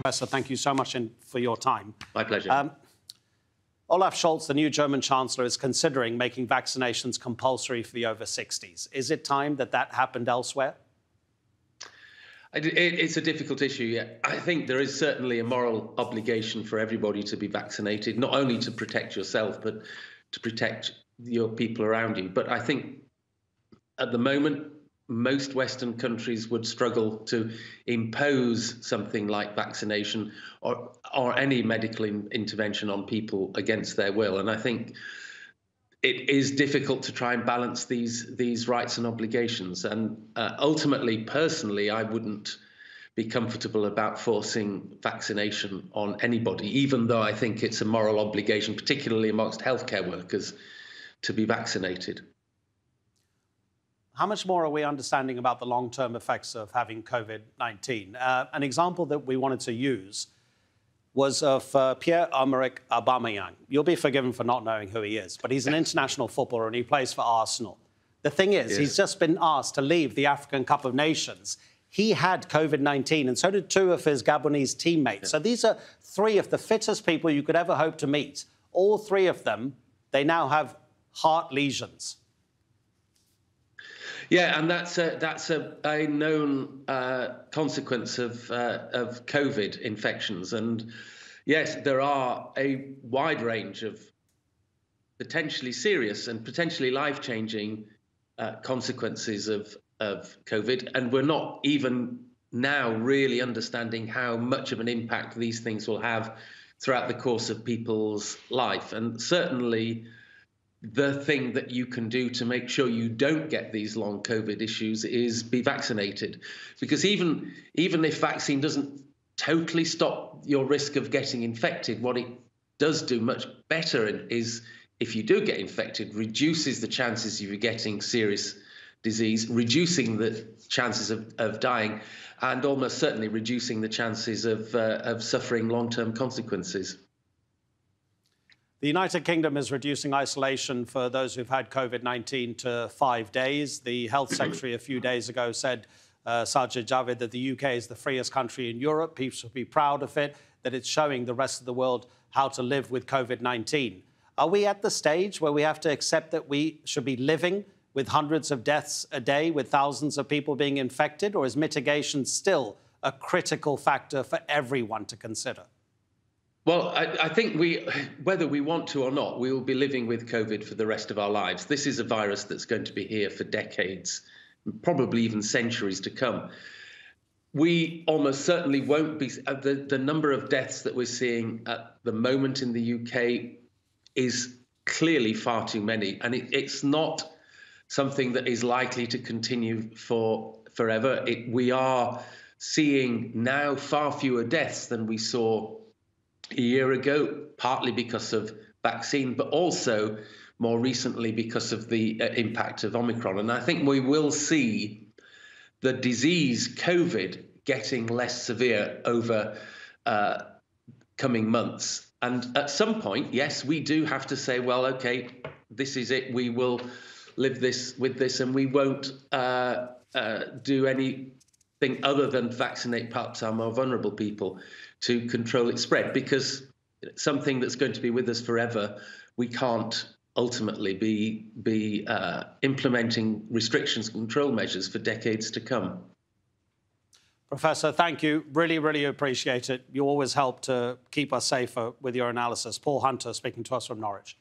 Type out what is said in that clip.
Professor, thank you so much for your time. My pleasure. Olaf Scholz, the new German Chancellor, is considering making vaccinations compulsory for the over 60s. Is it time that happened elsewhere? It's a difficult issue, yeah. I think there is certainly a moral obligation for everybody to be vaccinated, not only to protect yourself, but to protect your people around you. But I think at the moment, most Western countries would struggle to impose something like vaccination or any medical intervention on people against their will. And I think it is difficult to try and balance these rights and obligations. And ultimately, personally, I wouldn't be comfortable about forcing vaccination on anybody, even though I think it's a moral obligation, particularly amongst healthcare workers, to be vaccinated. How much more are we understanding about the long-term effects of having COVID-19? An example that we wanted to use was of Pierre-Emerick Aubameyang. You'll be forgiven for not knowing who he is, but he's an international footballer and he plays for Arsenal. The thing is, yes, he's just been asked to leave the African Cup of Nations. He had COVID-19 and so did two of his Gabonese teammates. Yeah. So these are three of the fittest people you could ever hope to meet. All three of them, they now have heart lesions. Yeah, and that's a known consequence of COVID infections. And yes, there are a wide range of potentially serious and potentially life-changing consequences of COVID. And we're not even now really understanding how much of an impact these things will have throughout the course of people's life. And certainly, the thing that you can do to make sure you don't get these long COVID issues is be vaccinated. Because even if vaccine doesn't totally stop your risk of getting infected, what it does do much better is, if you do get infected, reduces the chances of you getting serious disease, reducing the chances of dying, and almost certainly reducing the chances of suffering long-term consequences. The United Kingdom is reducing isolation for those who've had COVID-19 to 5 days. The Health Secretary a few days ago said, Sajid Javid, that the UK is the freest country in Europe. People should be proud of it, that it's showing the rest of the world how to live with COVID-19. Are we at the stage where we have to accept that we should be living with hundreds of deaths a day, with thousands of people being infected, or is mitigation still a critical factor for everyone to consider? Well, I think whether we want to or not, we will be living with COVID for the rest of our lives. This is a virus that's going to be here for decades, probably even centuries to come. We almost certainly won't be. The number of deaths that we're seeing at the moment in the UK is clearly far too many. And it's not something that is likely to continue forever. We are seeing now far fewer deaths than we saw a year ago, partly because of vaccine, but also more recently because of the impact of Omicron. And I think we will see the disease, COVID, getting less severe over coming months. And at some point, yes, we do have to say, well, OK, this is it. We will live with this and we won't do anything other than vaccinate perhaps our more vulnerable people to control its spread, because something that's going to be with us forever, we can't ultimately be implementing restrictions and control measures for decades to come. Professor, thank you. Really, really appreciate it. You always help to keep us safer with your analysis. Paul Hunter speaking to us from Norwich.